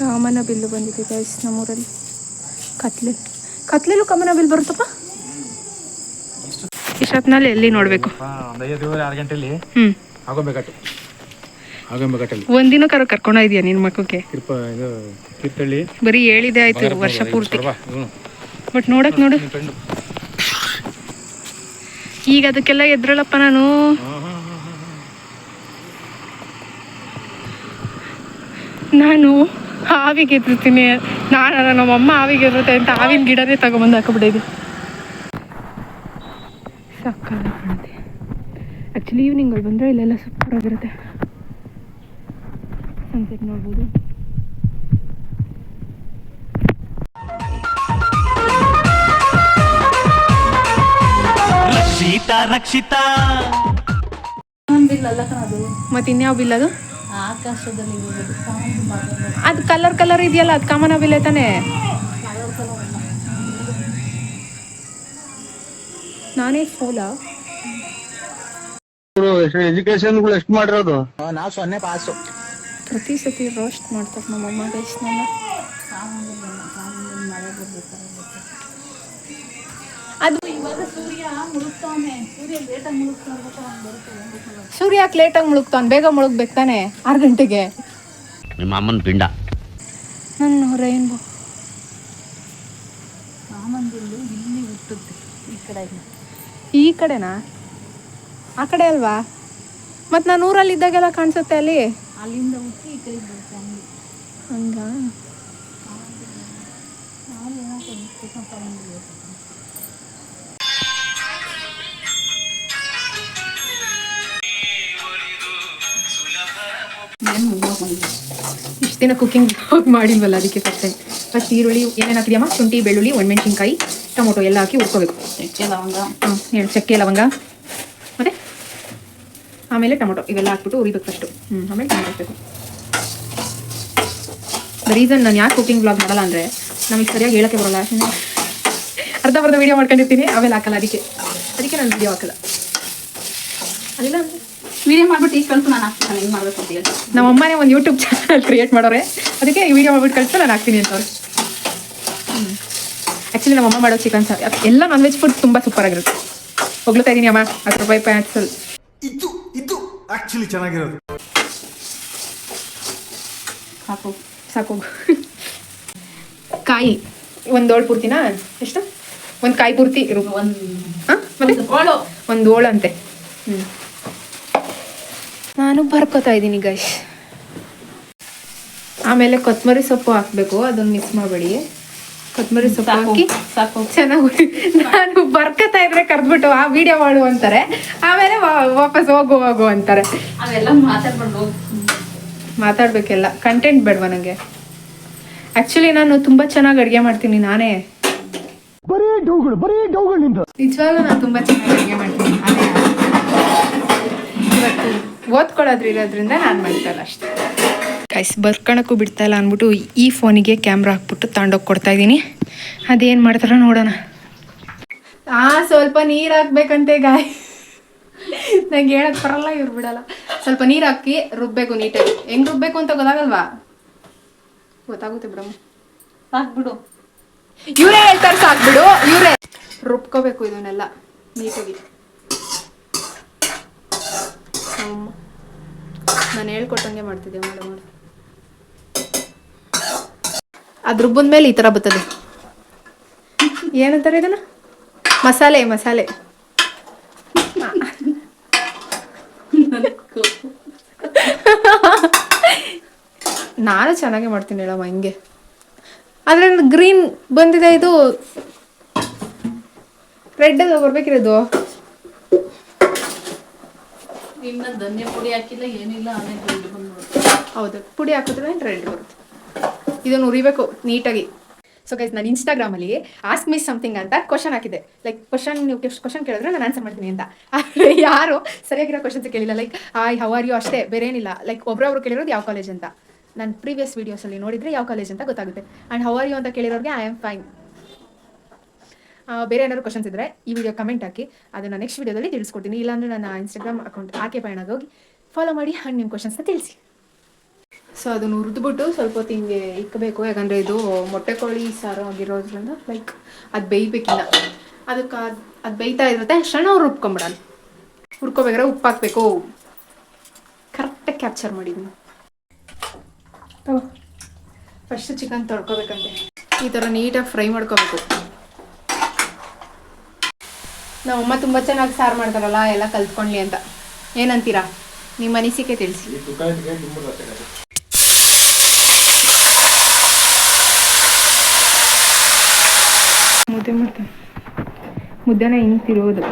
ಕಾಮನ bill ಬಂದಿದೆ guys ನಮ್ಮೂರಲ್ಲಿ. ಕತ್ಲೆಲ್ಲೂ ಕಾಮನ bill ಬರುತ್ತಪ್ಪ. ಇಷ್ಟೊತ್ತಿನಲ್ಲಿ ಎಲ್ಲಿ ನೋಡಬೇಕು? ಒಂದಿನ ಕರ್ಕೊಂಡು ಇದೆಯಾ ನಿನ್ನ ಮಕ್ಕಕ್ಕೆ? ಬರೀ ಹೇಳಿದೆ ಆಯ್ತು ವರ್ಷ ಪೂರ್ತಿ. ಬಟ್ ನೋಡಕ್ ನೋಡು, ಈಗ ಅದಕ್ಕೆಲ್ಲ ಎದ್ರಳಪ್ಪ ನಾನು. ಹಾವಿಗೆ ಎದುರ್ತೀನಿ ನಮ್ಮಮ್ಮ ಹಾವಿಗೆ ಎದುರುತ್ತೆ ಅಂತ ಹಾವಿನ ಗಿಡನೇ ತಗೊಂಬಂದು ಹಾಕೊಬಿಟ್ಟಿದ್ದೆ. ಸಕ್ಕಲ್ಲ ಕಾಣುತ್ತೆ. ಆ್ಯಕ್ಚುಲಿ ಈವ್ನಿಂಗಲ್ಲಿ ಬಂದರೆ ಇಲ್ಲೆಲ್ಲ ಸೂಪರ್ ಆಗಿರುತ್ತೆ. ಸನ್ಸೆಟ್ ನೋಡ್ಬೋದು. ರಕ್ಷಿತಾ ಮತ್ತೆ ಇನ್ಯಾವ ಬಿಲ್ ಅದು? ಆಕಾಶದಲ್ಲಿ ಅದು ಕಲರ್ ಇದೆಯಲ್ಲ, ಅದು ಕಾಮನ ಬಿಲ್ ತಾನೆ. ನಾನೇ ಫೋಲ ಎಜುಕೇಶನ್ ಎಷ್ಟು ಮಾಡಿರೋದು? ನಾವು 0 ಪಾಸು. ಪ್ರತಿ ಸತಿ ರೋಸ್ಟ್ ಮಾಡ್ತಾರೆ ನಮ್ಮಮ್ಮ ಗೈಸ್. ಅದು ಇವಾಗ ಸೂರ್ಯ ಮುಳುಗ್ತಾನೆ. ಸೂರ್ಯ ಯಾಕೆ ಲೇಟಾಗಿ ಮುಳುಗ್ತಾನೆ? ಬೇಗ ಮುಳುಗ್ಬೇಕು ತಾನೆ, 6 ಗಂಟೆಗೆ. ನಿಮ್ಮ ಅಮ್ಮನ ಪಿಂಡ. ನನ್ನ ರೈನ್ಬೋ ಸಾಮಂದಿಲ್ಲು ಇಲ್ಲಿ ಹುಟ್ಟುತ್ತೆ. ಈ ಕಡೆನಾ? ಆ ಕಡೆ ಅಲ್ವಾ? ಮತ್ತು ನಾನು ಊರಲ್ಲಿ ಇದ್ದಾಗೆಲ್ಲ ಕಾಣಿಸುತ್ತೆ ಅಲ್ಲಿ. ಅಲ್ಲಿಂದ ಹುಟ್ಟಿ ಈ ಕಡೆ ಬರುತ್ತೆ ಹಂಗ. ಇಷ್ಟು ದಿನ ಕುಕಿಂಗ್ ಮಾಡಿಲ್ವಲ್ಲ, ಅದಕ್ಕೆ ಫಸ್ಟ್ ಈರುಳ್ಳಿ ಏನೇನು ಹಾಕಿದ್ಯಮ್ಮ? ಶುಂಠಿ, ಬೆಳ್ಳುಳ್ಳಿ, ಒಣಮೆಣಸಿನ್ಕಾಯಿ, ಟೊಮೊಟೊ ಎಲ್ಲ ಹಾಕಿ ಹುರ್ಕೋಬೇಕು. ಚಕ್ಕೆ ಲವಂಗ, ಚಕ್ಕೆ ಲವಂಗ ಮತ್ತೆ ಆಮೇಲೆ ಟೊಮೊಟೊ ಇವೆಲ್ಲ ಹಾಕ್ಬಿಟ್ಟು ಉರಿಬೇಕು ಫಸ್ಟು. ಆಮೇಲೆ ಟೊಮೊಟೊ ಹಾಕಬೇಕು. ದ ರೀಸನ್ ನಾನು ಯಾಕೆ ಕುಕಿಂಗ್ ಬ್ಲಾಗ್ ಮಾಡಲ್ಲ ಅಂದರೆ ನಮಗೆ ಸರಿಯಾಗಿ ಹೇಳೋಕ್ಕೆ ಬರೋಲ್ಲ. ಅರ್ಧ ವೀಡಿಯೋ ಮಾಡ್ಕೊಂಡಿರ್ತೀನಿ, ಆಮೇಲೆ ಹಾಕಲ್ಲ. ಅದಕ್ಕೆ ನಾನು ವೀಡಿಯೋ ಹಾಕಲ್ಲ. ಅದಿಲ್ಲ ಅಂದರೆ ವಿಡಿಯೋ ಮಾಡ್ಬಿಟ್ಟು ಈಗ ಕಲಿತು ನಾನು ಹಾಕ್ತೀನಿ ಹೆಂಗೆ ಮಾಡಬೇಕು ಅಂತ ಹೇಳಿ. ನಮ್ಮ ಅಮ್ಮನೇ ಒಂದು ಯೂಟ್ಯೂಬ್ ಚಾನಲ್ ಕ್ರಿಯೇಟ್ ಮಾಡೋರೆ, ಅದಕ್ಕೆ ಈ ವಿಡಿಯೋ ಮಾಡ್ಬಿಟ್ಟು ಕಳಿಸ್ತು ನಾನು ಹಾಕ್ತೀನಿ ಅಂತವ್ರು. ಆ್ಯಕ್ಚುಲಿ ನಮ್ಮ ಅಮ್ಮ ಮಾಡೋ ಚಿಕನ್ ಸಾರು ಎಲ್ಲ ನಾನ್ ವೆಜ್ ಫುಡ್ ತುಂಬ ಸೂಪರ್ ಆಗಿರುತ್ತೆ. ಹೊಗ್ಳ್ತಾ ಇದ್ದೀನಿ ಅಮ್ಮ. 10 ರೂಪಾಯಿ ಪ್ಯಾನ್ಸಲ್ ಇದು ಆಕ್ಚುಲಿ ಚೆನ್ನಾಗಿರೋದು. ಸಾಕು. ಕಾಯಿ ಒಂದೋಳು ಪೂರ್ತಿನಾ? ಎಷ್ಟು? ಒಂದು ಕಾಯಿ ಪೂರ್ತಿ ಒಂದು ಓಳಂತೆ. ನಾನು ಬರ್ಕೋತಾ ಇದ್ದೀನಿ ಗೈಸ್. ಆಮೇಲೆ ಕೊತ್ತಂಬರಿ ಸೊಪ್ಪು ಹಾಕಬೇಕು, ಅದನ್ನು ಮಿಕ್ಸ್ ಮಾಡಬೇಡಿ. ಕೊತ್ತಂಬರಿ ಸೊಪ್ಪು ಹಾಕಿ ಸಾಕು ಚೆನ್ನಾಗಿ. ನಾನು ಬರ್ಕೋತಾ ಇದ್ರೆ ಕರೆದ್ಬಿಟ್ಟು ಆ ವಿಡಿಯೋ ಮಾಡು ಅಂತಾರೆ, ಆಮೇಲೆ ವಾಪಸ್ ಹೋಗು ಅಂತಾರೆ. ಅವೆಲ್ಲ ಮಾತಾಡಬೇಕೆಲ್ಲ, ಕಂಟೆಂಟ್ ಬೇಡವಾ ನನಗೆ? ಆ್ಯಕ್ಚುಲಿ ನಾನು ತುಂಬ ಚೆನ್ನಾಗಿ ಅಡುಗೆ ಮಾಡ್ತೀನಿ ನಾನೇ. ನಿಜವಾಗ್ಲೂ ನಾನು ತುಂಬ ಚೆನ್ನಾಗಿ ಅಡುಗೆ ಮಾಡ್ತೀನಿ. ಅದೇ ಇವತ್ತು ಓದ್ಕೊಳ್ಳೋದ್ರಿರೋದ್ರಿಂದ ನಾನು ಮಾಡ್ತಾಯಿಲ್ಲ ಅಷ್ಟೇ. ಗೈಸ್ ಬರ್ಕೊಳಕ್ಕೂ ಬಿಡ್ತಾಯಿಲ್ಲ ಅಂದ್ಬಿಟ್ಟು ಈ ಫೋನಿಗೆ ಕ್ಯಾಮ್ರಾ ಹಾಕ್ಬಿಟ್ಟು ತಗೊಂಡೋಗಿ ಕೊಡ್ತಾಯಿದ್ದೀನಿ. ಅದೇನು ಮಾಡ್ತಾರೋ ನೋಡೋಣ. ಸ್ವಲ್ಪ ನೀರು ಹಾಕ್ಬೇಕಂತೆ ಗಾಯ. ನಂಗೆ ಹೇಳಕ್ಕೆ ಬರಲ್ಲ, ಇವ್ರು ಬಿಡಲ್ಲ. ಸ್ವಲ್ಪ ನೀರು ಹಾಕಿ ರುಬ್ಬೇಕು ನೀಟಾಗಿ. ಹೆಂಗೆ ರುಬ್ಬೇಕು ಅಂತ ಗೊತ್ತಾಗಲ್ವಾ? ಗೊತ್ತಾಗುತ್ತೆ ಬಿಡಮ್ಮ, ಹಾಕ್ಬಿಡು. ಇವರೇ ಹೇಳ್ತಾರೆ ಸಾಕ್ಬಿಡು. ಇವರೇ ರುಬ್ಕೋಬೇಕು ಇದನ್ನೆಲ್ಲ ನೀಟಾಗಿ. ನಾನು ಹೇಳ್ಕೊಟ್ಟಂಗೆ ಮಾಡ್ತಿದ್ದೆ. ಮಾಡು ಅದು ರುಬ್ಬದ ಮೇಲೆ ಈ ಥರ ಬರ್ತದೆ. ಏನಂತಾರೆ ಇದನ್ನ? ಮಸಾಲೆ. ನಾನು ಚೆನ್ನಾಗೇ ಮಾಡ್ತೀನಿ ಹೇಳಮ್ಮ. ಹಿಂಗೆ ಆದರೆ ಗ್ರೀನ್ ಬಂದಿದೆ, ಇದು ರೆಡ್ ಬರ್ಬೇಕಿರೋದು. ಇನ್ನು ಧನ್ಯ ಪುಡಿ ಹಾಕಿಲ್ಲ ಏನಿಲ್ಲ, ಹೌದು, ಪುಡಿ ಹಾಕಿದ್ರೆ ರೆಡ್ ಬರುತ್ತೆ. ಇದನ್ನು ಉರಿಬೇಕು ನೀಟಾಗಿ. ಸೊ ಗೈಸ್, ನಾನು ಇನ್ಸ್ಟಾಗ್ರಾಮಲ್ಲಿ ಆಸ್ಕ್ ಮೀ ಸಮಥಿಂಗ್ ಅಂತ ಕ್ವಶನ್ ಹಾಕಿದೆ. ಲೈಕ್ ನೀವು ಕ್ವಶನ್ ಕೇಳಿದ್ರೆ ನಾನು ಆನ್ಸರ್ ಮಾಡ್ತೀನಿ ಅಂತ. ಆದರೆ ಯಾರು ಸರಿಯಾಗಿರೋ ಕ್ವಶನ್ಸ್ ಕೇಳಿಲ್ಲ. ಲೈಕ್ ಹೌ ಆರ್ ಯು ಅಷ್ಟೇ, ಬೇರೆ ಏನಿಲ್ಲ. ಲೈಕ್ ಒಬ್ಬೊಬ್ರು ಕೇಳಿರೋದು ಯಾವ ಕಾಲೇಜ್ ಅಂತ. ನಾನು ಪ್ರೀವಿಯಸ್ ವೀಡಿಯೋಸಲ್ಲಿ ನೋಡಿದರೆ ಯಾವ ಕಾಲೇಜ್ ಅಂತ ಗೊತ್ತಾಗುತ್ತೆ. ಆ್ಯಂಡ್ ಹೌ ಆರ್ ಯು ಅಂತ ಕೇಳಿರೋರಿಗೆ ಐ ಆಮ್ ಫೈನ್. ಬೇರೆ ಏನಾದ್ರು ಕ್ವಶನ್ಸ್ ಇದ್ದರೆ ಈ ವಿಡಿಯೋ ಕಮೆಂಟ್ ಹಾಕಿ, ಅದನ್ನು ನೆಕ್ಸ್ಟ್ ವೀಡಿಯೋದಲ್ಲಿ ತಿಳಿಸ್ಕೊಡ್ತೀನಿ. ಇಲ್ಲಾಂದರೆ ನನ್ನ ಇನ್ಸ್ಟಾಗ್ರಾಮ್ ಅಕೌಂಟ್ ಆಕೆ ಪಯಣಕ್ಕೆ ಹೋಗಿ ಫಾಲೋ ಮಾಡಿ ಆ್ಯಂಡ್ ನಿಮ್ಮ ಕ್ವಶನ್ಸ್ನ ತಿಳಿಸಿ. ಸೊ ಅದನ್ನು ಹುರಿದ್ಬಿಟ್ಟು ಸ್ವಲ್ಪ ಹೊತ್ತು ಹಿಂಗೆ ಇಕ್ಕಬೇಕು, ಯಾಕಂದರೆ ಇದು ಮೊಟ್ಟೆ ಕೋಳಿ ಸಾರು ಆಗಿರೋದ್ರಿಂದ ಲೈಕ್ ಅದು ಬೇಯಬೇಕಿಲ್ಲ. ಅದಕ್ಕೆ ಅದು ಬೇಯ್ತಾ ಇರುತ್ತೆ ಅಷ್ಟೇ ನಾವು ರುಬ್ಕೊಂಬಿಡೋಣ. ಹುರ್ಕೋಬೇಕಾದ್ರೆ ಉಪ್ಪು ಹಾಕಬೇಕು. ಕರೆಕ್ಟಾಗಿ ಕ್ಯಾಪ್ಚರ್ ಮಾಡಿದ್ವಿ. ಫಸ್ಟ್ ಚಿಕನ್ ತೊಳ್ಕೊಬೇಕಂತೆ, ಈ ಥರ ನೀಟಾಗಿ ಫ್ರೈ ಮಾಡ್ಕೋಬೇಕು. ನಮ್ಮಮ್ಮ ತುಂಬ ಚೆನ್ನಾಗಿ ಸಾರು ಮಾಡ್ತಾರಲ್ಲ, ಎಲ್ಲ ಕಲ್ತ್ಕೊಳ್ಳಿ ಅಂತ. ಏನಂತೀರಾ? ನಿಮ್ಮ ಅನಿಸಿಕೆ ತಿಳಿಸಿ. ಮುದ್ದೆ ಮಾಡ್ತಾನೆ, ಮುದ್ದೆನ ಹಿಂಗೆ ತಿರುವುದು,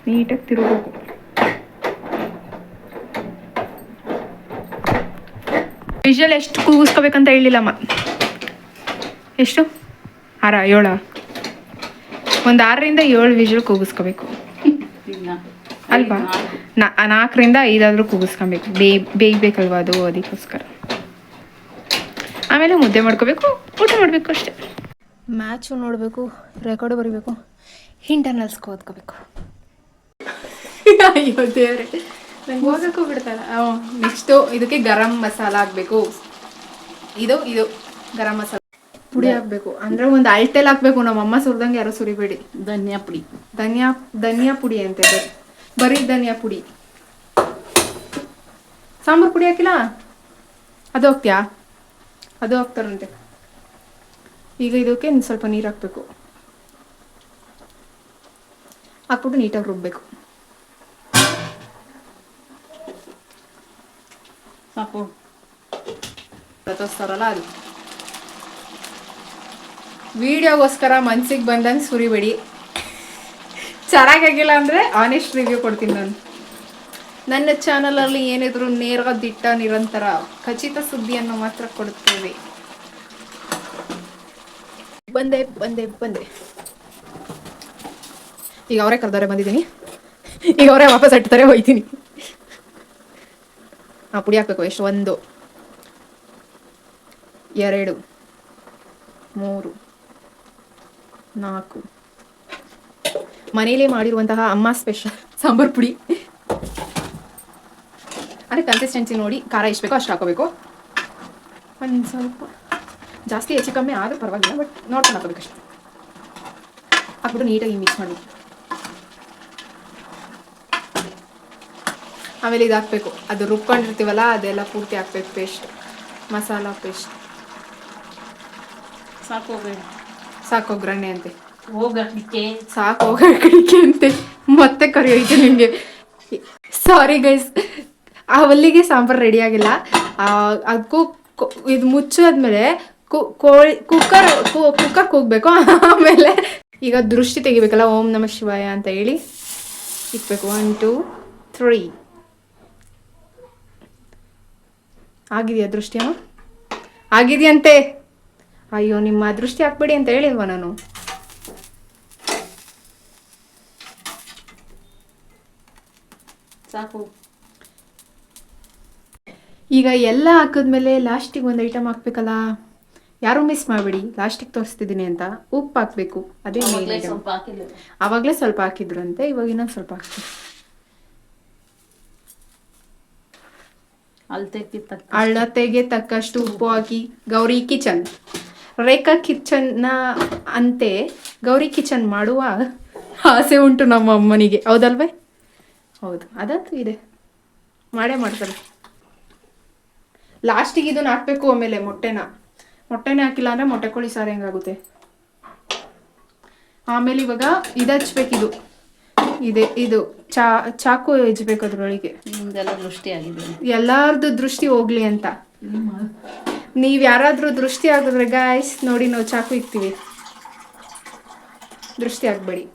ನೀಟಾಗಿ ತಿರುಗಬೇಕು. ವಿಷಲ್ ಎಷ್ಟು ಕೂಗಿಸ್ಕೋಬೇಕಂತ ಹೇಳಿಲ್ಲಮ್ಮ. ಎಷ್ಟು? 6 7 ಒಂದು 6ರಿಂದ 7 ವಿಷಲ್ ಕೂಗಿಸ್ಕೋಬೇಕು ಅಲ್ವಾ? 4ರಿಂದ 5 ಆದರೂ ಕೂಗಿಸ್ಕೊಬೇಕು. ಬೇಯಬೇಕಲ್ವ ಅದು, ಅದಕ್ಕೋಸ್ಕರ. ಆಮೇಲೆ ಮುದ್ದೆ ಮಾಡ್ಕೋಬೇಕು, ಊಟ ಮಾಡಬೇಕು ಅಷ್ಟೇ. ಮ್ಯಾಚು ನೋಡಬೇಕು, ರೆಕಾರ್ಡು ಬರೀಬೇಕು, ಇಂಟರ್ನಲ್ಸ್ಗೆ ಓದ್ಕೋಬೇಕು. ಅಯ್ಯೋ ದೇವ್ರೆ, ನಂಗೆ ಓದೋಕ್ಕೂ ಬಿಡ್ತಾರ. ನೆಕ್ಸ್ಟು ಇದಕ್ಕೆ ಗರಂ ಮಸಾಲ ಹಾಕಬೇಕು. ಇದು ಗರಂ ಮಸಾಲ ಪುಡಿ ಹಾಕಬೇಕು. ಅಂದರೆ ಒಂದು ಅಳತೆಲ್ಲಿ ಹಾಕಬೇಕು. ನಮ್ಮಮ್ಮ ಸುರಿದಂಗೆ ಯಾರು ಸುರಿಬೇಡಿ. ಧನಿಯಾ ಪುಡಿ, ಧನಿಯಾ ಪುಡಿ ಅಂತೆ, ಬರೀ ಧನಿಯಾ ಪುಡಿ. ಸಾಂಬಾರು ಪುಡಿ ಹಾಕಿಲ್ಲ? ಅದು ಹೋಗ್ತೀಯಾ? ಅದು ಹಾಕ್ತಾರಂತೆ. ಈಗ ಇದಕ್ಕೆ ಸ್ವಲ್ಪ ನೀರು ಹಾಕಬೇಕು, ಹಾಕ್ಬಿಟ್ಟು ನೀಟಾಗಿ ರುಬ್ಬಬೇಕು. ಸಾಕು. ತೋರಿಸ್ತಾರಲ್ಲ ಅದು. ವಿಡಿಯೋಗೋಸ್ಕರ ಮನ್ಸಿಗೆ ಬಂದಂಗೆ ಸುರಿಬೇಡಿ. ಚೆನ್ನಾಗಿಲ್ಲ ಅಂದರೆ ಆನೆಸ್ಟ್ ರಿವ್ಯೂ ಕೊಡ್ತೀನಿ ನಾನು. ನನ್ನ ಚಾನಲಲ್ಲಿ ಏನಿದ್ರು ನೇರ ದಿಟ್ಟ ನಿರಂತರ ಖಚಿತ ಸುದ್ದಿಯನ್ನು ಮಾತ್ರ ಕೊಡುತ್ತೇವೆ. ಬಂದೆ. ಈಗ ಅವರೇ ಕರೆದವರೆ, ಬಂದಿದ್ದೀನಿ. ಈಗ ಅವರೇ ವಾಪಸ್ ಅಟ್ತಾರೆ, ಹೋಯ್ತೀನಿ. ಪುಡಿ ಹಾಕ್ಬೇಕು. ಎಷ್ಟು? 1 2 3 4 ಮನೇಲೇ ಮಾಡಿರುವಂತಹ ಅಮ್ಮ ಸ್ಪೆಷಲ್ ಸಾಂಬಾರು ಪುಡಿ. ಅಂದರೆ ಕನ್ಸಿಸ್ಟೆನ್ಸಿ ನೋಡಿ ಖಾರ ಎಷ್ಟು ಬೇಕೋ ಅಷ್ಟು ಹಾಕೋಬೇಕು. ಒಂದು ಸ್ವಲ್ಪ ಜಾಸ್ತಿ ಹೆಚ್ಚು ಕಮ್ಮಿ ಆದರೂ ಪರವಾಗಿಲ್ಲ, ಬಟ್ ನೋಡ್ಕೊಂಡು ಹಾಕೋಬೇಕಷ್ಟು. ಹಾಕ್ಬಿಟ್ಟು ನೀಟಾಗಿ ಮಿಕ್ಸ್ ಮಾಡಬೇಕು. ಆಮೇಲೆ ಇದು ಹಾಕಬೇಕು, ಅದು ರುಬ್ಕೊಂಡಿರ್ತೀವಲ್ಲ ಅದೆಲ್ಲ ಪೂರ್ತಿ ಹಾಕ್ಬೇಕು. Paste, masala paste. ಸಾಕು ಒಗ್ಗರಣೆ ಅಂತೆ, ಹೋಗಕ್ಕೆ ಸಾಕು ಹೋಗಕ್ಕೆ ಅಂತೆ. ಮತ್ತೆ ಕರಿಯೋಯ್ತು ನಿಮಗೆ. ಸಾರಿ ಗೈಸ್, ಆ ಹೊಲ್ಲಿಗೆ ಸಾಂಬಾರು ರೆಡಿ ಆಗಿಲ್ಲ. ಅದಕ್ಕೂ ಇದು ಮುಚ್ಚಾದ್ಮೇಲೆ ಕುಕ್ಕರ್ ಕೂಗಬೇಕು. ಆಮೇಲೆ ಈಗ ದೃಷ್ಟಿ ತೆಗಿಬೇಕಲ್ಲ, ಓಂ ನಮಃ ಶಿವಾಯ ಅಂತ ಹೇಳಿ ಇಕ್ಬೇಕು. 1 2 3. ಆಗಿದೆಯಾ ದೃಷ್ಟಿಯ? ಆಗಿದೆಯಂತೆ. ಅಯ್ಯೋ, ನಿಮ್ಮ ದೃಷ್ಟಿ ಹಾಕ್ಬೇಡಿ ಅಂತ ಹೇಳಿಲ್ವಾ ನಾನು? ಸಾಕು. ಈಗ ಎಲ್ಲ ಹಾಕಿದ್ಮೇಲೆ ಲಾಸ್ಟಿಗೆ ಒಂದು ಐಟಮ್ ಹಾಕ್ಬೇಕಲ್ಲ, ಯಾರು ಮಿಸ್ ಮಾಡಬೇಡಿ. ಲಾಸ್ಟಿಗೆ ತೋರಿಸ್ತಿದ್ದೀನಿ ಅಂತ. ಉಪ್ಪು ಹಾಕಬೇಕು, ಅದೇ ಮೇನ್ ಐಟಮ್. ಆವಾಗಲೇ ಸ್ವಲ್ಪ ಹಾಕಿದ್ರು ಅಂತೆ, ಇವಾಗ ಇನ್ನೊಂದು ಸ್ವಲ್ಪ ಹಾಕ್ತೀವಿ. ಅಳತೆಗೆ ತಕ್ಕಷ್ಟು ಉಪ್ಪು ಹಾಕಿ. ಗೌರಿ ಕಿಚನ್, ರೇಖಾ ಕಿಚನ್ನ ಅಂತೆ ಗೌರಿ ಕಿಚನ್ ಮಾಡುವ ಆಸೆ ಉಂಟು ನಮ್ಮ ಅಮ್ಮನಿಗೆ. ಹೌದಲ್ವೇ? ಹೌದು, ಅದಂತೂ ಇದೆ, ಮಾಡೇ ಮಾಡ್ತಾರೆ. ಲಾಸ್ಟಿಗೆ ಇದನ್ನ ಹಾಕ್ಬೇಕು. ಆಮೇಲೆ ಮೊಟ್ಟೆನೇ ಹಾಕಿಲ್ಲ ಅಂದರೆ ಮೊಟ್ಟೆ ಕೋಳಿ ಸಾರು ಹೆಂಗಾಗುತ್ತೆ. ಆಮೇಲೆ ಇವಾಗ ಇದು ಹಚ್ಬೇಕು. ಇದು ಚಾಕು ಹೆಜ್ಬೇಕು ಅದ್ರೊಳಗೆ. ನಿಮ್ದೆಲ್ಲ ದೃಷ್ಟಿ ಆಗಿದೆ, ಎಲ್ಲಾರ್ದು ದೃಷ್ಟಿ ಹೋಗ್ಲಿ ಅಂತ. ನೀವು ಯಾರಾದ್ರೂ ದೃಷ್ಟಿ ಆಗಿದ್ರೆ ಗಾಯ್ಸ್ ನೋಡಿ, ನಾವು ಚಾಕು ಇಕ್ತೀವಿ, ದೃಷ್ಟಿ ಆಗ್ಬೇಡಿ.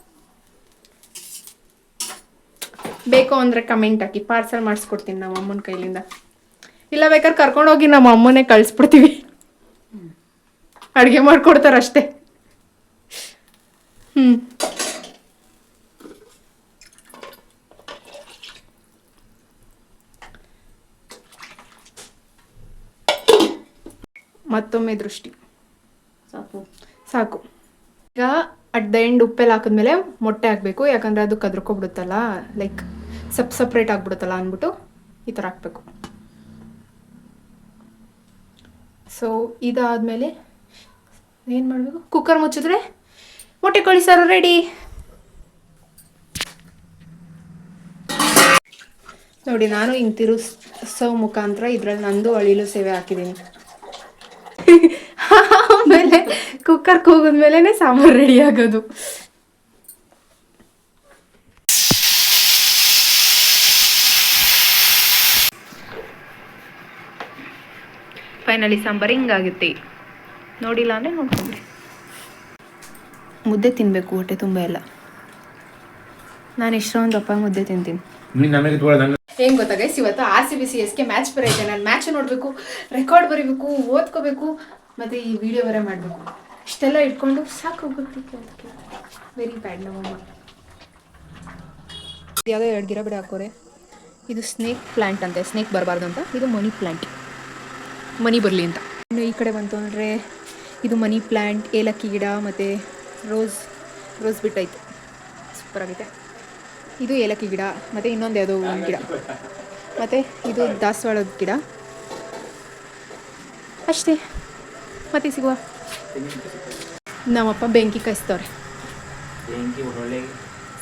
ಬೇಕು ಅಂದರೆ ಕಮೆಂಟ್ ಹಾಕಿ, ಪಾರ್ಸಲ್ ಮಾಡಿಸ್ಕೊಡ್ತೀನಿ ನಮ್ಮ ಅಮ್ಮನ ಕೈಲಿಂದ. ಇಲ್ಲ ಬೇಕಾದ್ರೆ ಕರ್ಕೊಂಡೋಗಿ ನಮ್ಮ ಅಮ್ಮನೇ ಕಳಿಸ್ಬಿಡ್ತೀವಿ, ಅಡುಗೆ ಮಾಡ್ಕೊಡ್ತಾರಷ್ಟೇ. ಮತ್ತೊಮ್ಮೆ ದೃಷ್ಟಿ. ಸಾಕು. ಈಗ ಅಟ್ ದ ಎಂಡ್ ಉಪ್ಪೆಲ್ಲ ಹಾಕಿದ್ಮೇಲೆ ಮೊಟ್ಟೆ ಹಾಕಬೇಕು, ಯಾಕಂದರೆ ಅದು ಕದ್ರಕೊಬಿಡುತ್ತಲ್ಲ, ಲೈಕ್ ಸಪ್ರೇಟ್ ಆಗಿಬಿಡುತ್ತಲ್ಲ ಅಂದ್ಬಿಟ್ಟು ಈ ಥರ ಹಾಕಬೇಕು. ಸೊ ಇದಾದಮೇಲೆ ಏನು ಮಾಡಬೇಕು, ಕುಕ್ಕರ್ ಮುಚ್ಚಿದ್ರೆ ಮೊಟ್ಟೆ ಕೋಳಿ ಸಾರು ರೆಡಿ. ನೋಡಿ, ನಾನು ಹಿಂಗೆ ತಿರುಗಿಸೋ ಮುಖಾಂತರ ಇದ್ರಲ್ಲಿ ನಂದು ಅಳಿಲು ಸೇವೆ ಹಾಕಿದ್ದೀನಿ. ಆಮೇಲೆ ಕುಕ್ಕರ್ ಕೂಗಿದ್ಮೇಲೆ ಸಾಂಬಾರು ರೆಡಿ ಆಗೋದು. ಫೈನಲಿ ಸಾಂಬಾರು ಹಿಂಗಾಗುತ್ತೆ. ನೋಡಿಲ್ಲ ಅಂದರೆ ನೋಡ್ಕೊಂಡ್ರಿ. ಮುದ್ದೆ ತಿನ್ನಬೇಕು ಹೊಟ್ಟೆ ತುಂಬ ಎಲ್ಲ. ನಾನು ಎಷ್ಟೊಂದು ದಪ್ಪ ಮುದ್ದೆ ತಿಂತೀನಿ. ಏನು ಗೊತ್ತಾ ಗೈಸ್, ಇವತ್ತು RCB-CSK ಮ್ಯಾಚ್ ಬರೈತೆ. ನಾನು ಮ್ಯಾಚ್ ನೋಡಬೇಕು, ರೆಕಾರ್ಡ್ ಬರೀಬೇಕು, ಓದ್ಕೋಬೇಕು, ಮತ್ತು ಈ ವಿಡಿಯೋ ಬೇರೆ ಮಾಡಬೇಕು. ಇಷ್ಟೆಲ್ಲ ಇಟ್ಕೊಂಡು ಸಾಕೋಗ್ಬೇಕು. ವೆರಿ ಬ್ಯಾಡ್ ನಮ್ಮಮ್ಮ. ಯಾವುದೋ 2 ಗಿಡ ಬಿಡ ಹಾಕೋರೆ. ಇದು ಸ್ನೇಕ್ ಪ್ಲ್ಯಾಂಟ್ ಅಂತೆ, ಸ್ನೇಕ್ ಬರಬಾರ್ದು ಅಂತ. ಇದು ಮನಿ ಪ್ಲ್ಯಾಂಟ್, ಮನಿ ಬರಲಿ ಅಂತ. ಇನ್ನು ಈ ಕಡೆ ಬಂತು ಅಂದರೆ ಇದು ಮನಿ ಪ್ಲ್ಯಾಂಟ್, ಏಲಕ್ಕಿ ಗಿಡ ಮತ್ತು ರೋಸ್ ಬಿಟ್ಟೈತೆ, ಸೂಪರಾಗೈತೆ. ಇದು ಏಲಕ್ಕಿ ಗಿಡ, ಮತ್ತು ಇನ್ನೊಂದು ಯಾವುದೋ ಒಂದು ಗಿಡ, ಮತ್ತು ಇದು ದಾಸವಾಳದ ಗಿಡ ಅಷ್ಟೇ. ಮತ್ತೆ ಸಿಗುವ. ನಮ್ಮಪ್ಪ ಬೆಂಕಿ ಕಾಯಿಸ್ತವ್ರೆ,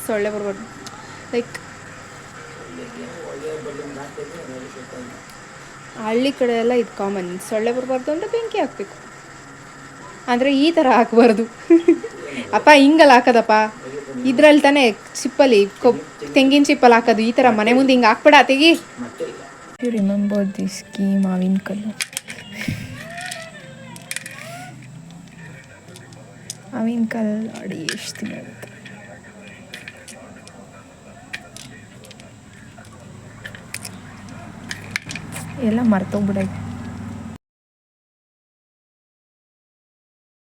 ಸೊಳ್ಳೆ ಬರ್ಬಾರ್ದು. ಲೈಕ್ ಹಳ್ಳಿ ಕಡೆ ಎಲ್ಲ ಇದು ಕಾಮನ್, ಸೊಳ್ಳೆ ಬರಬಾರ್ದು ಅಂದರೆ ಬೆಂಕಿ ಹಾಕಬೇಕು. ಅಂದರೆ ಈ ಥರ ಹಾಕಬಾರ್ದು. ಅಪ್ಪ ಹಿಂಗಲ್ಲ ಹಾಕೋದಪ್ಪ, ಇದ್ರಲ್ಲಿ ತಾನೇ ಚಿಪ್ಪಲ್ಲಿ ತೆಂಗಿನ ಚಿಪ್ಪಲ್ಲಿ ಹಾಕೋದು. ಈ ಥರ ಮನೆ ಮುಂದೆ ಹಿಂಗೆ ಹಾಕ್ಬೇಡ ತೆಗಿ. ಯು ರಿಮೆಂಬರ್ ದಿಸ್ ಕೀ ಮಾವಿನ ಕಲ್ಲು. ಮಾವಿನ ಕಲ್ಲು ನೋಡಿ ಎಷ್ಟು ದಿನ ಆಗುತ್ತೆ. ಎಲ್ಲ ಮರ್ತೋಗ್ಬಿಡೈತೆ.